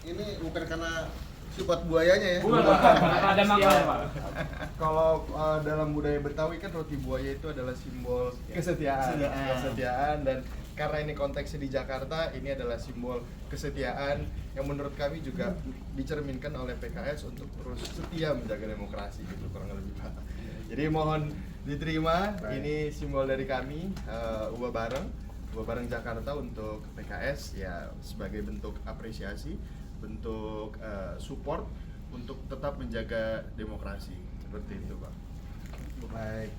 ini bukan karena sifat buayanya ya. Bukan, ada makanya Pak. Kalau dalam budaya Betawi kan roti buaya itu adalah simbol kesetiaan dan karena ini konteksnya di Jakarta, ini adalah simbol kesetiaan yang menurut kami juga dicerminkan oleh PKS untuk terus setia menjaga demokrasi gitu kurang lebih Pak. Jadi mohon diterima, ini simbol dari kami Ubah Bareng Jakarta untuk PKS ya sebagai bentuk apresiasi, bentuk support untuk tetap menjaga demokrasi seperti itu Pak. Baik,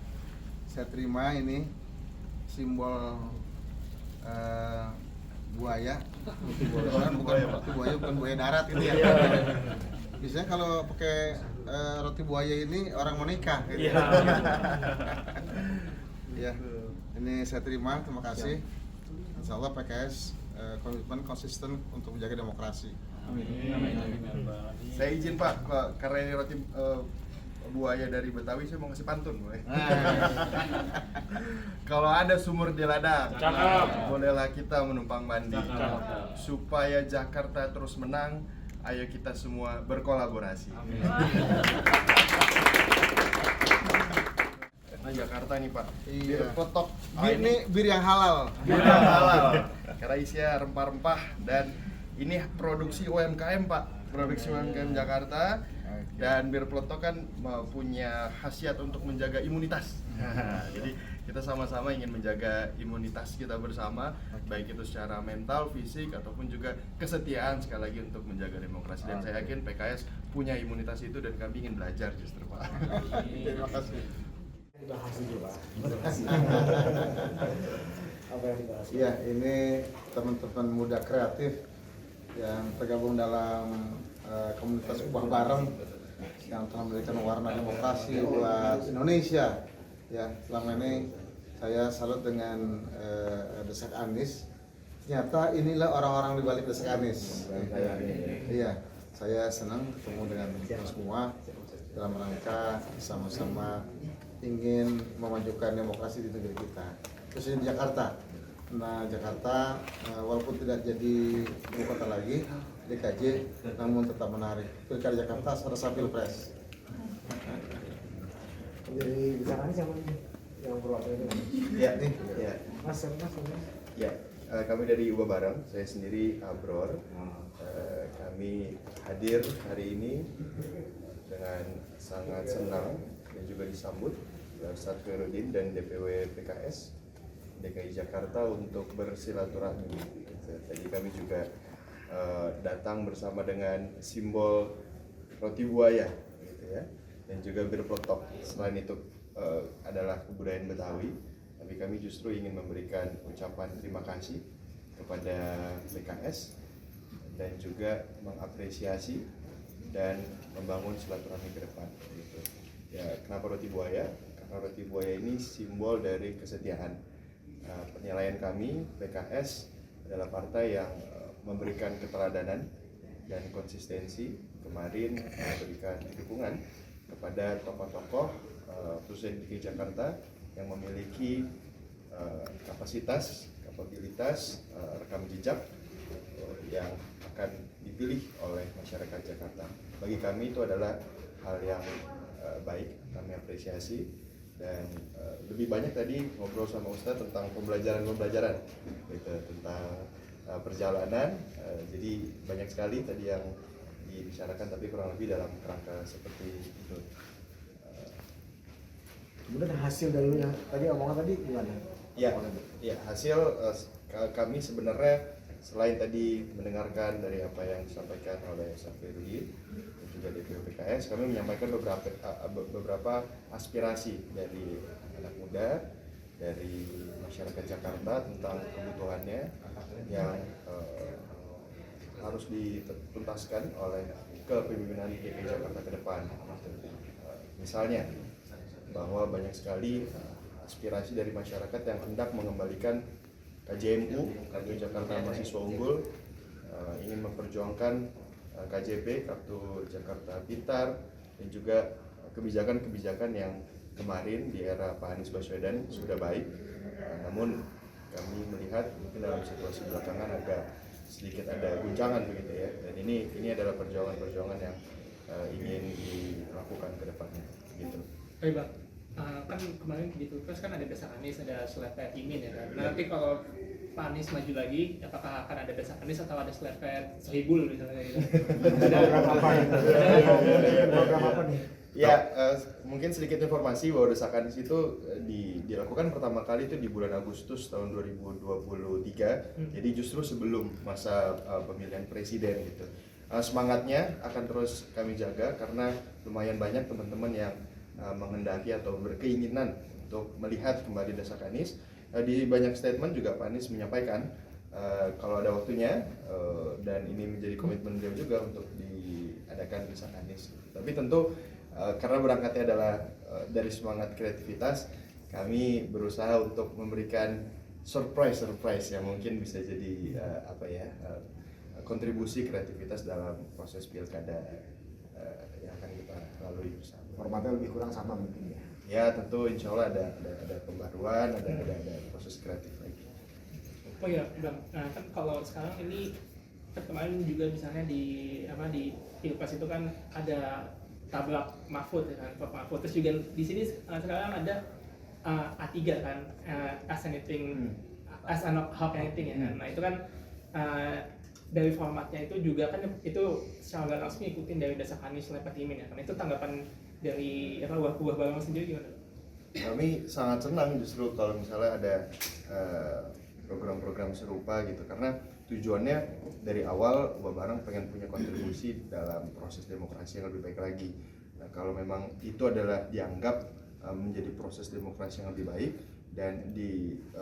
saya terima ini simbol buaya. Bukan buaya darat gitu ya. Biasanya kalau pakai roti buaya ini orang mau nikah gitu. Ya, ini saya terima, terima kasih. Insya Allah PKS komitmen konsisten untuk menjaga demokrasi. Amin. Saya izin Pak, karena ini roti buaya dari Betawi, saya mau ngasih pantun boleh? Kalau ada sumur di ladang, bolehlah kita menumpang mandi. Supaya Jakarta terus menang, ayo kita semua berkolaborasi. Nah, Jakarta nih Pak, bir peletok. Ini bir yang halal. Karena isinya rempah-rempah dan ini produksi UMKM Pak, produksi UMKM Jakarta. Dan bir peletok kan punya khasiat untuk menjaga imunitas. Jadi kita sama-sama ingin menjaga imunitas kita bersama, baik itu secara mental, fisik, ataupun juga kesetiaan sekali lagi untuk menjaga demokrasi. Dan saya yakin PKS punya imunitas itu dan kami ingin belajar justru Pak. Terima kasih. Dibahas dulu Pak. Apa yang dibahas? Iya, ini teman-teman muda kreatif yang tergabung dalam komunitas Ubah Bareng yang telah memberikan warna demokrasi buat Indonesia. Ya, selama ini saya salut dengan Desak Anies. Ternyata inilah orang-orang di balik Desak Anies. Iya, saya senang ketemu dengan semua dalam rangka sama-sama ingin memajukan demokrasi di negeri kita, khususnya di Jakarta. Nah, Jakarta walaupun tidak jadi ibu kota lagi, DKJ, namun tetap menarik. Pilkada Jakarta serasa pilpres. Jadi bicaranya siapa nih? Yang perwakilan ini? Ya, nih. Ya. Mas. Ya, kami dari Ubah Bareng, saya sendiri Abror. Kami hadir hari ini dengan sangat senang dan juga disambut Ustadz Khairuddin dan DPW PKS DKI Jakarta untuk bersilaturahmi. Tadi kami juga datang bersama dengan simbol roti buaya, gitu ya, dan juga bir peletok. Selain itu adalah kebudayaan Betawi, tapi kami justru ingin memberikan ucapan terima kasih kepada PKS dan juga mengapresiasi dan membangun silaturahmi ke depan. Gitu. Ya, kenapa roti buaya? Karena roti buaya ini simbol dari kesetiaan. Penilaian kami PKS adalah partai yang memberikan keteladanan dan konsistensi. Kemarin memberikan dukungan kepada tokoh-tokoh khususnya di DKI Jakarta yang memiliki kapasitas, kapabilitas, rekam jejak yang akan dipilih oleh masyarakat Jakarta. Bagi kami itu adalah hal yang baik, kami apresiasi. Dan lebih banyak tadi ngobrol sama Ustadz tentang pembelajaran gitu, tentang perjalanan. Jadi banyak sekali tadi yang dibicarakan, tapi kurang lebih dalam kerangka seperti itu. Kemudian hasil dari tadi omongan tadi gimana? Ya hasil kami sebenarnya selain tadi mendengarkan dari apa yang disampaikan oleh Ustadz Khairuddin dan juga DPW PKS, kami menyampaikan beberapa aspirasi dari anak muda, dari masyarakat Jakarta tentang kebutuhannya yang harus dituntaskan oleh kepemimpinan DKI Jakarta ke depan. Misalnya bahwa banyak sekali aspirasi dari masyarakat yang hendak mengembalikan KJMU, Kartu Jakarta Mahasiswa Unggul, ingin memperjuangkan KJP, Kartu Jakarta Pintar, dan juga kebijakan-kebijakan yang kemarin di era Pak Anies Baswedan sudah baik. Namun kami melihat mungkin dalam situasi belakangan agak sedikit ada guncangan begitu ya. Dan ini adalah perjuangan-perjuangan yang ingin dilakukan ke depannya gitu. Baik Bang, kan kemarin di Pilpres kan ada Desak Anies, ada selepet Imin ya kan. Nah, nanti kalau Pak Anies maju lagi, apakah akan ada Desak Anies atau ada selepet Sohibul misalnya gitu? Program apa nih? Program apa nih? Ya, mungkin sedikit informasi bahwa Desak Anies itu dilakukan pertama kali itu di bulan Agustus tahun 2023. Jadi justru sebelum masa pemilihan presiden gitu. Semangatnya akan terus kami jaga karena lumayan banyak teman-teman yang menghendaki atau berkeinginan untuk melihat kembali Desak Anies. Di banyak statement juga Pak Anies menyampaikan kalau ada waktunya dan ini menjadi komitmen beliau juga untuk diadakan Desak Anies. Tapi tentu karena berangkatnya adalah dari semangat kreativitas, kami berusaha untuk memberikan surprise yang mungkin bisa jadi kontribusi kreativitas dalam proses pilkada yang akan kita lalui bersama. Formatnya lebih kurang sama mungkin ya. Ya tentu insya Allah ada pembaruan, ada proses kreatif lagi. Oh iya Bang, kan kalau sekarang ini kan kemarin juga misalnya di Pilpres itu kan ada tabrak Mahfud ya kan, Pak Mahfud. Terus juga di sini sekarang ada A3 kan, as anything, as how anything ya kan. Nah itu kan dari formatnya itu juga kan itu secara nggak langsung ngikutin dari Desak Anies selepet Imin ya kan. Itu tanggapan dari Buah Barang sendiri gimana? Kami sangat senang justru kalau misalnya ada program-program serupa gitu, karena tujuannya dari awal Buah Barang pengen punya kontribusi dalam proses demokrasi yang lebih baik lagi. Nah, kalau memang itu adalah dianggap menjadi proses demokrasi yang lebih baik dan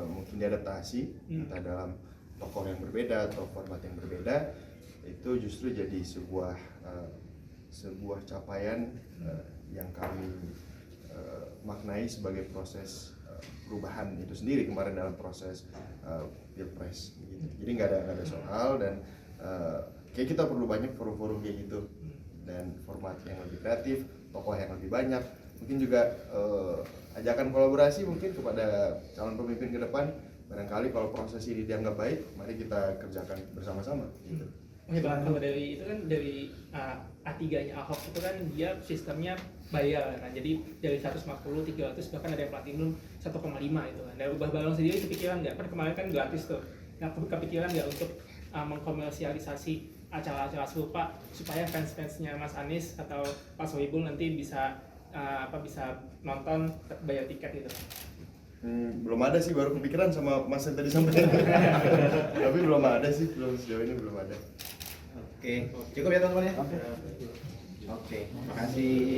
mungkin diadaptasi entah dalam tokoh yang berbeda atau format yang berbeda, itu justru jadi sebuah capaian yang kami maknai sebagai proses perubahan itu sendiri kemarin dalam proses Pilpres gitu. Jadi nggak ada soal dan kayak kita perlu banyak forum-forum kayak gitu dan format yang lebih kreatif, tokoh yang lebih banyak, mungkin juga ajakan kolaborasi mungkin kepada calon pemimpin ke depan. Barangkali kalau proses ini dianggap baik, mari kita kerjakan bersama-sama gitu. Kalau dari itu kan dari A3-nya Ahok itu kan dia sistemnya bayar kan, jadi dari 150, 300 bahkan ada yang platinum 1,5 itu kan. Dari Buah Barang sendiri kepikiran nggak? Kan kemarin kan gratis tuh. Nah, kepikiran nggak untuk mengkomersialisasi acara-acara serupa supaya fans-fansnya Mas Anies atau Pak Sohibul nanti bisa bisa nonton bayar tiket gitu? Belum ada sih, baru kepikiran sama Mas yang tadi sampaikan. Tapi belum ada sih, sejauh ini belum ada. Oke, cukup ya teman-teman ya. Oke, makasih.